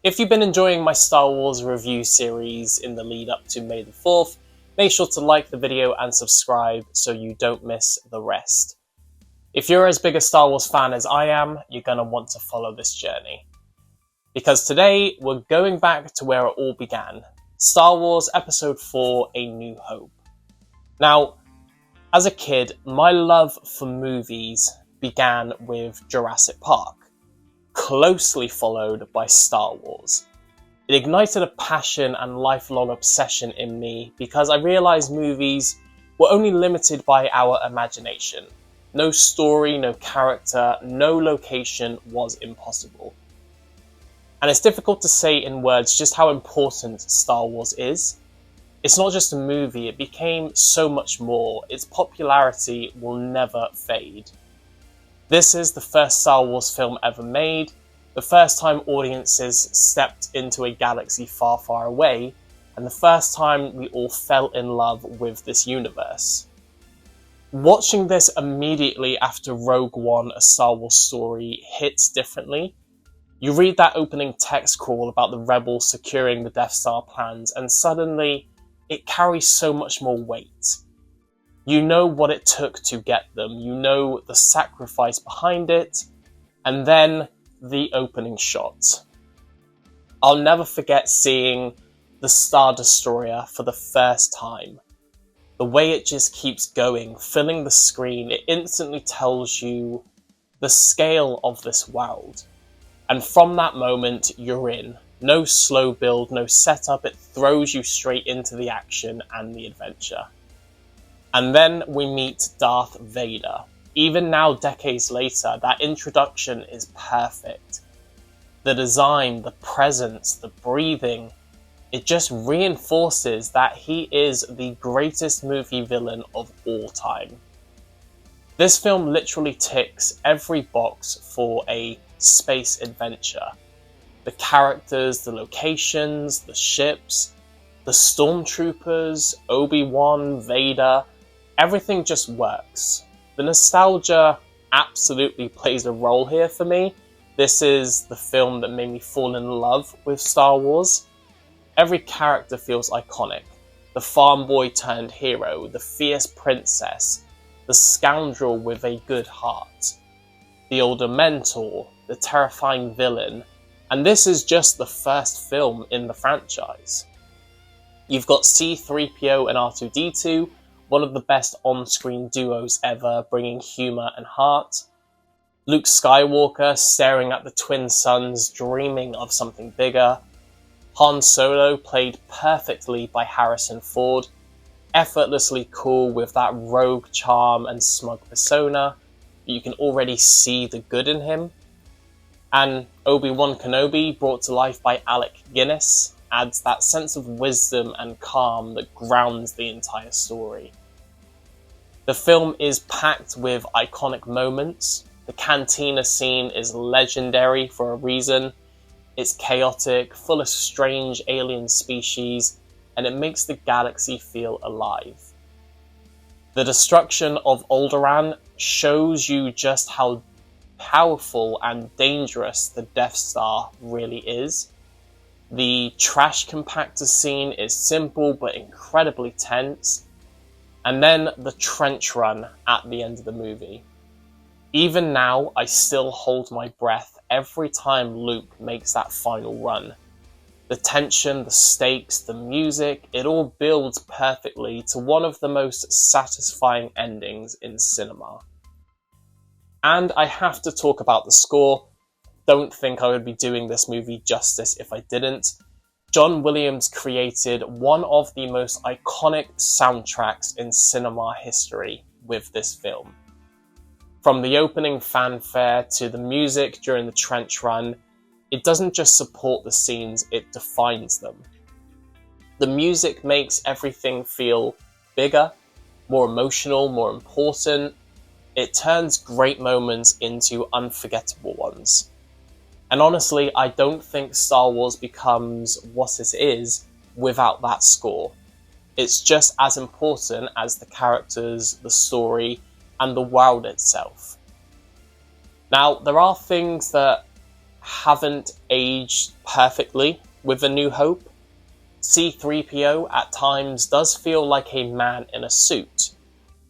If you've been enjoying my Star Wars review series in the lead up to May the 4th, make sure to like the video and subscribe so you don't miss the rest. If you're as big a Star Wars fan as I am, you're going to want to follow this journey. Because today, we're going back to where it all began. Star Wars Episode 4, A New Hope. Now, as a kid, my love for movies began with Jurassic Park, closely followed by Star Wars. It ignited a passion and lifelong obsession in me because I realised movies were only limited by our imagination. No story, no character, no location was impossible. And it's difficult to say in words just how important Star Wars is. It's not just a movie, it became so much more. Its popularity will never fade. This is the first Star Wars film ever made, the first time audiences stepped into a galaxy far, far away, and the first time we all fell in love with this universe. Watching this immediately after Rogue One, A Star Wars Story, hits differently. You read that opening text crawl about the rebels securing the Death Star plans, and suddenly it carries so much more weight. You know what it took to get them, you know the sacrifice behind it, and then the opening shot. I'll never forget seeing the Star Destroyer for the first time. The way it just keeps going, filling the screen, it instantly tells you the scale of this world. And from that moment, you're in. No slow build, no setup, it throws you straight into the action and the adventure. And then we meet Darth Vader. Even now, decades later, that introduction is perfect. The design, the presence, the breathing, it just reinforces that he is the greatest movie villain of all time. This film literally ticks every box for a space adventure. The characters, the locations, the ships, the stormtroopers, Obi-Wan, Vader, everything just works. The nostalgia absolutely plays a role here for me. This is the film that made me fall in love with Star Wars. Every character feels iconic. The farm boy turned hero, the fierce princess, the scoundrel with a good heart, the older mentor, the terrifying villain, and this is just the first film in the franchise. You've got C-3PO and R2-D2, one of the best on-screen duos ever, bringing humour and heart. Luke Skywalker staring at the twin suns, dreaming of something bigger. Han Solo, played perfectly by Harrison Ford, effortlessly cool with that rogue charm and smug persona. You can already see the good in him. And Obi-Wan Kenobi, brought to life by Alec Guinness, adds that sense of wisdom and calm that grounds the entire story. The film is packed with iconic moments. The cantina scene is legendary for a reason. It's chaotic, full of strange alien species, and it makes the galaxy feel alive. The destruction of Alderaan shows you just how powerful and dangerous the Death Star really is. The trash compactor scene is simple but incredibly tense. And then the trench run at the end of the movie. Even now, I still hold my breath every time Luke makes that final run. The tension, the stakes, the music, it all builds perfectly to one of the most satisfying endings in cinema. And I have to talk about the score. Don't think I would be doing this movie justice if I didn't. John Williams created one of the most iconic soundtracks in cinema history with this film. From the opening fanfare to the music during the trench run, it doesn't just support the scenes, it defines them. The music makes everything feel bigger, more emotional, more important. It turns great moments into unforgettable ones. And honestly, I don't think Star Wars becomes what it is without that score. It's just as important as the characters, the story, and the world itself. Now, there are things that haven't aged perfectly with A New Hope. C-3PO at times does feel like a man in a suit,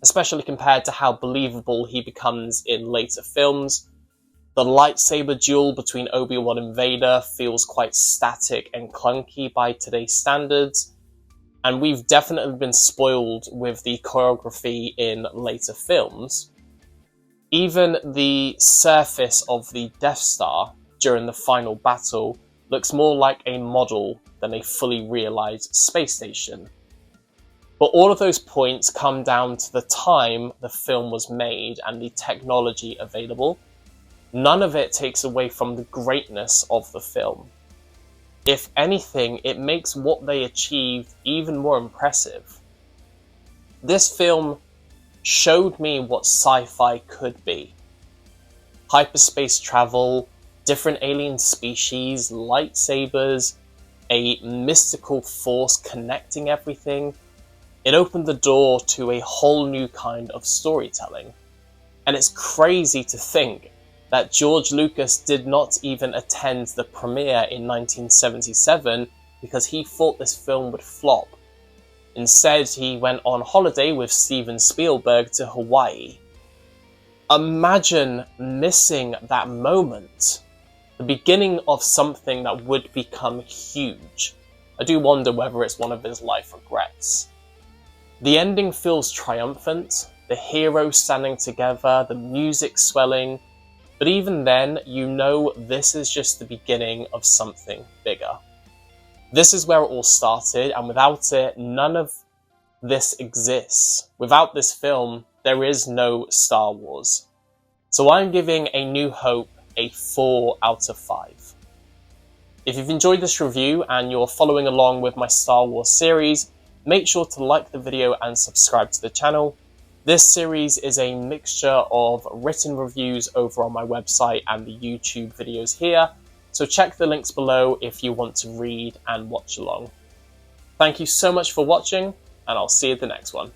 especially compared to how believable he becomes in later films. The lightsaber duel between Obi-Wan and Vader feels quite static and clunky by today's standards, and we've definitely been spoiled with the choreography in later films. Even the surface of the Death Star during the final battle looks more like a model than a fully realized space station. But all of those points come down to the time the film was made and the technology available. None of it takes away from the greatness of the film. If anything, it makes what they achieved even more impressive. This film showed me what sci-fi could be. Hyperspace travel, different alien species, lightsabers, a mystical force connecting everything. It opened the door to a whole new kind of storytelling. And it's crazy to think that George Lucas did not even attend the premiere in 1977 because he thought this film would flop. Instead, he went on holiday with Steven Spielberg to Hawaii. Imagine missing that moment, the beginning of something that would become huge. I do wonder whether it's one of his life regrets. The ending feels triumphant, the heroes standing together, the music swelling, but even then, you know this is just the beginning of something bigger. This is where it all started, and without it, none of this exists. Without this film, there is no Star Wars. So I'm giving A New Hope a 4 out of 5. If you've enjoyed this review and you're following along with my Star Wars series, make sure to like the video and subscribe to the channel. This series is a mixture of written reviews over on my website and the YouTube videos here, so check the links below if you want to read and watch along. Thank you so much for watching, and I'll see you at the next one.